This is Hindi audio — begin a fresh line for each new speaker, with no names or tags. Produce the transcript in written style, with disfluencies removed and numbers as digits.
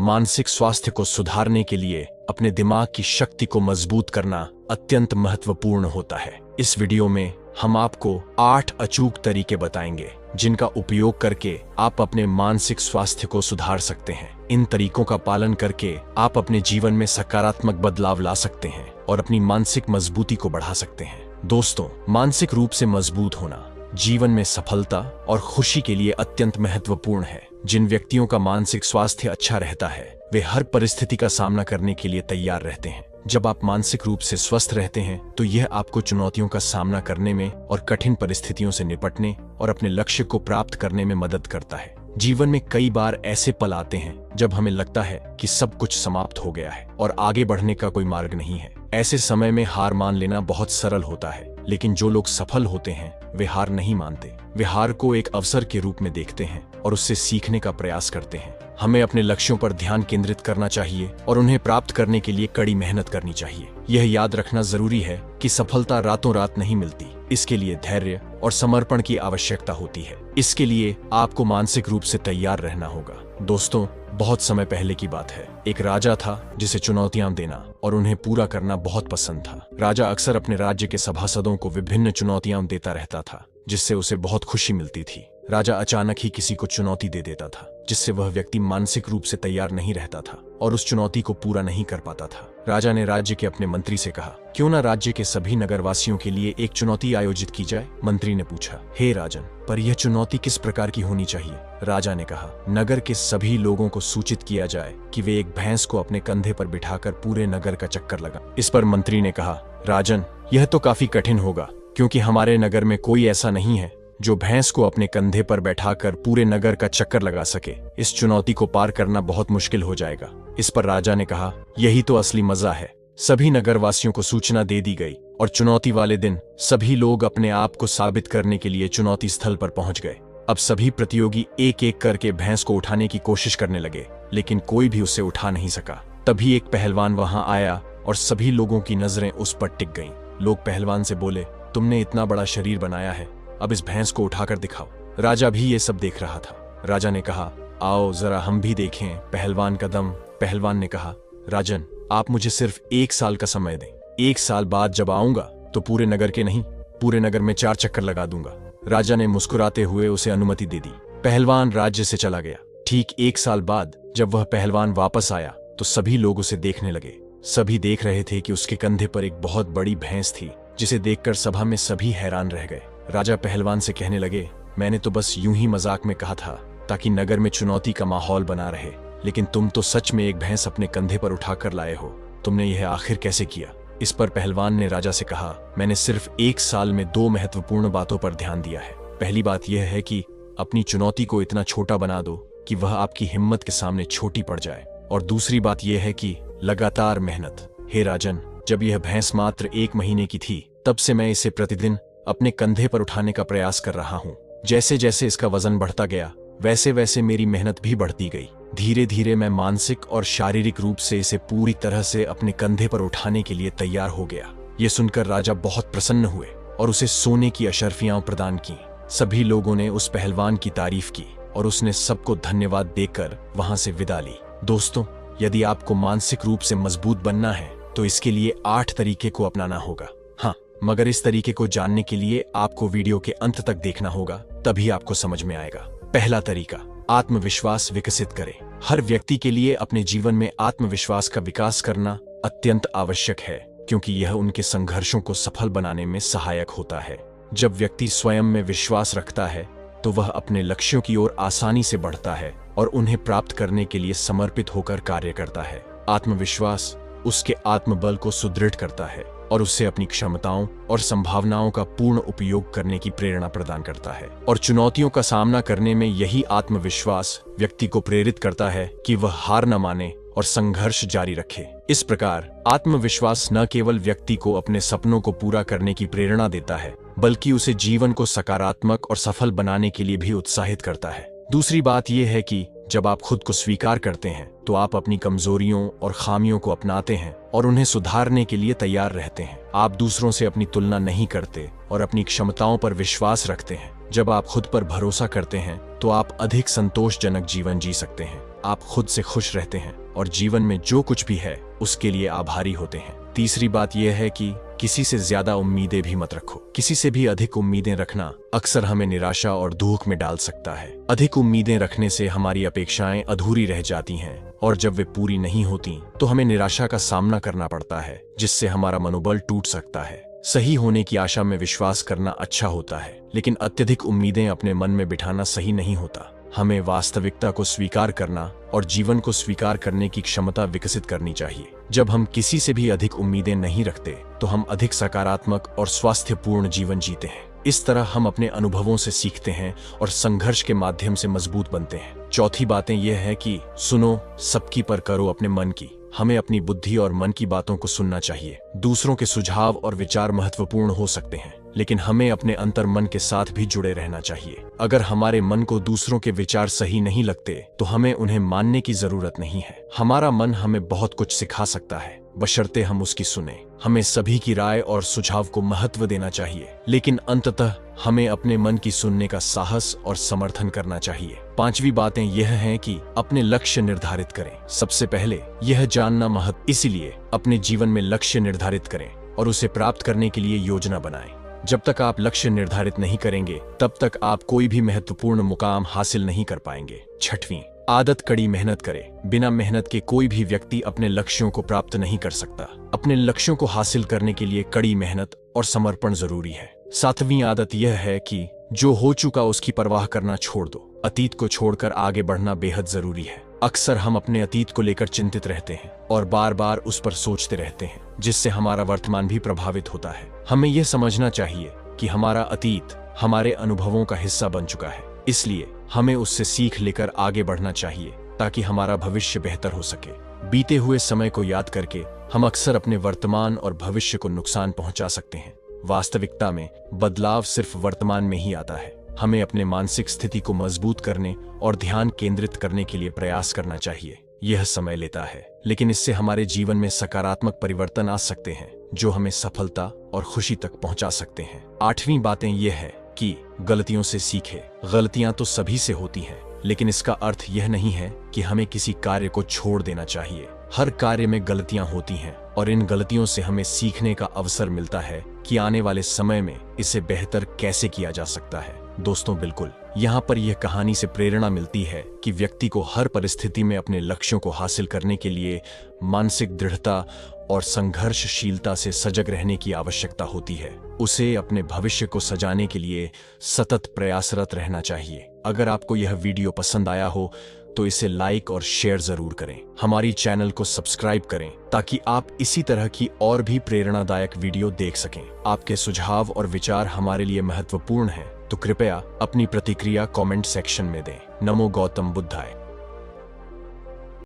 मानसिक स्वास्थ्य को सुधारने के लिए अपने दिमाग की शक्ति को मजबूत करना अत्यंत महत्वपूर्ण होता है। इस वीडियो में हम आपको 8 अचूक तरीके बताएंगे जिनका उपयोग करके आप अपने मानसिक स्वास्थ्य को सुधार सकते हैं। इन तरीकों का पालन करके आप अपने जीवन में सकारात्मक बदलाव ला सकते हैं और अपनी मानसिक मजबूती को बढ़ा सकते हैं। दोस्तों, मानसिक रूप से मजबूत होना जीवन में सफलता और खुशी के लिए अत्यंत महत्वपूर्ण है। जिन व्यक्तियों का मानसिक स्वास्थ्य अच्छा रहता है वे हर परिस्थिति का सामना करने के लिए तैयार रहते हैं। जब आप मानसिक रूप से स्वस्थ रहते हैं तो यह आपको चुनौतियों का सामना करने में और कठिन परिस्थितियों से निपटने और अपने लक्ष्य को प्राप्त करने में मदद करता है। जीवन में कई बार ऐसे पल आते हैं जब हमें लगता है कि सब कुछ समाप्त हो गया है और आगे बढ़ने का कोई मार्ग नहीं है। ऐसे समय में हार मान लेना बहुत सरल होता है, लेकिन जो लोग सफल होते हैं वे हार नहीं मानते। वे हार को एक अवसर के रूप में देखते हैं और उससे सीखने का प्रयास करते हैं। हमें अपने लक्ष्यों पर ध्यान केंद्रित करना चाहिए और उन्हें प्राप्त करने के लिए कड़ी मेहनत करनी चाहिए। यह याद रखना जरूरी है कि सफलता रातों रात नहीं मिलती। इसके लिए धैर्य और समर्पण की आवश्यकता होती है। इसके लिए आपको मानसिक रूप से तैयार रहना होगा। दोस्तों, बहुत समय पहले की बात है। एक राजा था जिसे चुनौतियां देना और उन्हें पूरा करना बहुत पसंद था। राजा अक्सर अपने राज्य के सभासदों को विभिन्न चुनौतियां देता रहता था, जिससे उसे बहुत खुशी मिलती थी। राजा अचानक ही किसी को चुनौती दे देता था, जिससे वह व्यक्ति मानसिक रूप से तैयार नहीं रहता था और उस चुनौती को पूरा नहीं कर पाता था। राजा ने राज्य के अपने मंत्री से कहा, क्यों ना राज्य के सभी नगरवासियों के लिए एक चुनौती आयोजित की जाए। मंत्री ने पूछा, हे राजन, पर यह चुनौती किस प्रकार की होनी चाहिए। राजा ने कहा, नगर के सभी लोगों को सूचित किया जाए कि वे एक भैंस को अपने कंधे पर बिठाकर पूरे नगर का चक्कर लगा। इस पर मंत्री ने कहा, राजन, यह तो काफी कठिन होगा, क्योंकि हमारे नगर में कोई ऐसा नहीं है जो भैंस को अपने कंधे पर बैठाकर पूरे नगर का चक्कर लगा सके। इस चुनौती को पार करना बहुत मुश्किल हो जाएगा। इस पर राजा ने कहा, यही तो असली मजा है। सभी नगरवासियों को सूचना दे दी गई और चुनौती वाले दिन सभी लोग अपने आप को साबित करने के लिए चुनौती स्थल पर पहुंच गए। अब सभी प्रतियोगी एक एक करके भैंस को उठाने की कोशिश करने लगे, लेकिन कोई भी उसे उठा नहीं सका। तभी एक पहलवान वहां आया और सभी लोगों की नजरें उस पर टिक गईं। लोग पहलवान से बोले, तुमने इतना बड़ा शरीर बनाया है, अब इस भैंस को उठाकर दिखाओ। राजा भी ये सब देख रहा था। राजा ने कहा, आओ जरा हम भी देखें पहलवान का दम। पहलवान ने कहा, राजन, आप मुझे सिर्फ 1 साल का समय दें। 1 साल बाद जब आऊंगा तो पूरे नगर के नहीं, पूरे नगर में 4 चक्कर लगा दूंगा। राजा ने मुस्कुराते हुए उसे अनुमति दे दी। पहलवान राज्य से चला गया। ठीक 1 साल बाद जब वह पहलवान वापस आया तो सभी लोग उसे देखने लगे। सभी देख रहे थे कि उसके कंधे पर एक बहुत बड़ी भैंस थी, जिसे देखकर सभा में सभी हैरान रह गए। राजा पहलवान से कहने लगे, मैंने तो बस यूं ही मजाक में कहा था ताकि नगर में चुनौती का माहौल बना रहे, लेकिन तुम तो सच में एक भैंस अपने कंधे पर उठाकर लाए हो। तुमने यह आखिर कैसे किया। इस पर पहलवान ने राजा से कहा, मैंने सिर्फ 1 साल में 2 महत्वपूर्ण बातों पर ध्यान दिया है। पहली बात यह है कि अपनी चुनौती को इतना छोटा बना दो कि वह आपकी हिम्मत के सामने छोटी पड़ जाए, और दूसरी बात यह है कि लगातार मेहनत। हे राजन, जब यह भैंस मात्र 1 महीने की थी तब से मैं इसे प्रतिदिन अपने कंधे पर उठाने का प्रयास कर रहा हूँ। जैसे जैसे इसका वजन बढ़ता गया वैसे वैसे मेरी मेहनत भी बढ़ती गई। धीरे धीरे मैं मानसिक और शारीरिक रूप से इसे पूरी तरह से अपने कंधे पर उठाने के लिए तैयार हो गया। ये सुनकर राजा बहुत प्रसन्न हुए और उसे सोने की अशर्फियां प्रदान की। सभी लोगों ने उस पहलवान की तारीफ की और उसने सबको धन्यवाद देकर वहां से विदा ली। दोस्तों, यदि आपको मानसिक रूप से मजबूत बनना है तो इसके लिए 8 तरीके को अपनाना होगा। हाँ, मगर इस तरीके को जानने के लिए आपको वीडियो के अंत तक देखना होगा, तभी आपको समझ में आएगा। पहला तरीका, आत्मविश्वास विकसित करें। हर व्यक्ति के लिए अपने जीवन में आत्मविश्वास का विकास करना अत्यंत आवश्यक है, क्योंकि यह उनके संघर्षों को सफल बनाने में सहायक होता है। जब व्यक्ति स्वयं में विश्वास रखता है तो वह अपने लक्ष्यों की ओर आसानी से बढ़ता है और उन्हें प्राप्त करने के लिए समर्पित होकर कार्य करता है। आत्मविश्वास उसके आत्मबल को सुदृढ़ करता है और उससे अपनी क्षमताओं और संभावनाओं का पूर्ण उपयोग करने की प्रेरणा प्रदान करता है। और चुनौतियों का सामना करने में यही आत्मविश्वास व्यक्ति को प्रेरित करता है कि वह हार न माने और संघर्ष जारी रखे। इस प्रकार आत्मविश्वास न केवल व्यक्ति को अपने सपनों को पूरा करने की प्रेरणा देता है, बल्कि उसे जीवन को सकारात्मक और सफल बनाने के लिए भी उत्साहित करता है। दूसरी बात यह है कि जब आप खुद को स्वीकार करते हैं तो आप अपनी कमजोरियों और खामियों को अपनाते हैं और उन्हें सुधारने के लिए तैयार रहते हैं। आप दूसरों से अपनी तुलना नहीं करते और अपनी क्षमताओं पर विश्वास रखते हैं। जब आप खुद पर भरोसा करते हैं तो आप अधिक संतोषजनक जीवन जी सकते हैं। आप खुद से खुश रहते हैं और जीवन में जो कुछ भी है उसके लिए आभारी होते हैं। तीसरी बात यह है कि किसी से ज्यादा उम्मीदें भी मत रखो। किसी से भी अधिक उम्मीदें रखना अक्सर हमें निराशा और दुख में डाल सकता है। अधिक उम्मीदें रखने से हमारी अपेक्षाएं अधूरी रह जाती हैं और जब वे पूरी नहीं होती तो हमें निराशा का सामना करना पड़ता है, जिससे हमारा मनोबल टूट सकता है। सही होने की आशा में विश्वास करना अच्छा होता है, लेकिन अत्यधिक उम्मीदें अपने मन में बिठाना सही नहीं होता। हमें वास्तविकता को स्वीकार करना और जीवन को स्वीकार करने की क्षमता विकसित करनी चाहिए। जब हम किसी से भी अधिक उम्मीदें नहीं रखते तो हम अधिक सकारात्मक और स्वास्थ्यपूर्ण जीवन जीते हैं। इस तरह हम अपने अनुभवों से सीखते हैं और संघर्ष के माध्यम से मजबूत बनते हैं। चौथी बातें यह है कि सुनो सबकी पर करो अपने मन की। हमें अपनी बुद्धि और मन की बातों को सुनना चाहिए। दूसरों के सुझाव और विचार महत्वपूर्ण हो सकते हैं, लेकिन हमें अपने अंतर मन के साथ भी जुड़े रहना चाहिए। अगर हमारे मन को दूसरों के विचार सही नहीं लगते तो हमें उन्हें मानने की जरूरत नहीं है। हमारा मन हमें बहुत कुछ सिखा सकता है, बशर्ते हम उसकी सुने। हमें सभी की राय और सुझाव को महत्व देना चाहिए, लेकिन अंततः हमें अपने मन की सुनने का साहस और समर्थन करना चाहिए। पांचवी बातें यह हैं कि अपने लक्ष्य निर्धारित करें। सबसे पहले यह जानना महत्व, इसीलिए अपने जीवन में लक्ष्य निर्धारित करें और उसे प्राप्त करने के लिए योजना बनाएं। जब तक आप लक्ष्य निर्धारित नहीं करेंगे तब तक आप कोई भी महत्वपूर्ण मुकाम हासिल नहीं कर पाएंगे। छठवीं आदत, कड़ी मेहनत करें। बिना मेहनत के कोई भी व्यक्ति अपने लक्ष्यों को प्राप्त नहीं कर सकता। अपने लक्ष्यों को हासिल करने के लिए कड़ी मेहनत और समर्पण जरूरी है। सातवीं आदत यह है कि जो हो चुका उसकी परवाह करना छोड़ दो। अतीत को छोड़कर आगे बढ़ना बेहद जरूरी है। अक्सर हम अपने अतीत को लेकर चिंतित रहते हैं और बार बार उस पर सोचते रहते हैं, जिससे हमारा वर्तमान भी प्रभावित होता है। हमें यह समझना चाहिए कि हमारा अतीत हमारे अनुभवों का हिस्सा बन चुका है, इसलिए हमें उससे सीख लेकर आगे बढ़ना चाहिए ताकि हमारा भविष्य बेहतर हो सके। बीते हुए समय को याद करके हम अक्सर अपने वर्तमान और भविष्य को नुकसान पहुंचा सकते हैं। वास्तविकता में बदलाव सिर्फ वर्तमान में ही आता है। हमें अपने मानसिक स्थिति को मजबूत करने और ध्यान केंद्रित करने के लिए प्रयास करना चाहिए। यह समय लेता है, लेकिन इससे हमारे जीवन में सकारात्मक परिवर्तन आ सकते हैं जो हमें सफलता और खुशी तक पहुंचा सकते हैं। आठवीं बातें यह है कि गलतियों से सीखे। गलतियां तो सभी से होती हैं, लेकिन इसका अर्थ यह नहीं है कि हमें किसी कार्य को छोड़ देना चाहिए। हर कार्य में गलतियां होती हैं और इन गलतियों से हमें सीखने का अवसर मिलता है कि आने वाले समय में इसे बेहतर कैसे किया जा सकता है। दोस्तों, बिल्कुल यहाँ पर यह कहानी से प्रेरणा मिलती है कि व्यक्ति को हर परिस्थिति में अपने लक्ष्यों को हासिल करने के लिए मानसिक दृढ़ता और संघर्षशीलता से सजग रहने की आवश्यकता होती है। उसे अपने भविष्य को सजाने के लिए सतत प्रयासरत रहना चाहिए। अगर आपको यह वीडियो पसंद आया हो तो इसे लाइक और शेयर जरूर करें। हमारी चैनल को सब्सक्राइब करें ताकि आप इसी तरह की और भी प्रेरणादायक वीडियो देख सकें। आपके सुझाव और विचार हमारे लिए महत्वपूर्ण हैं, तो कृपया अपनी प्रतिक्रिया कमेंट सेक्शन में दें। नमो गौतम बुद्धाय।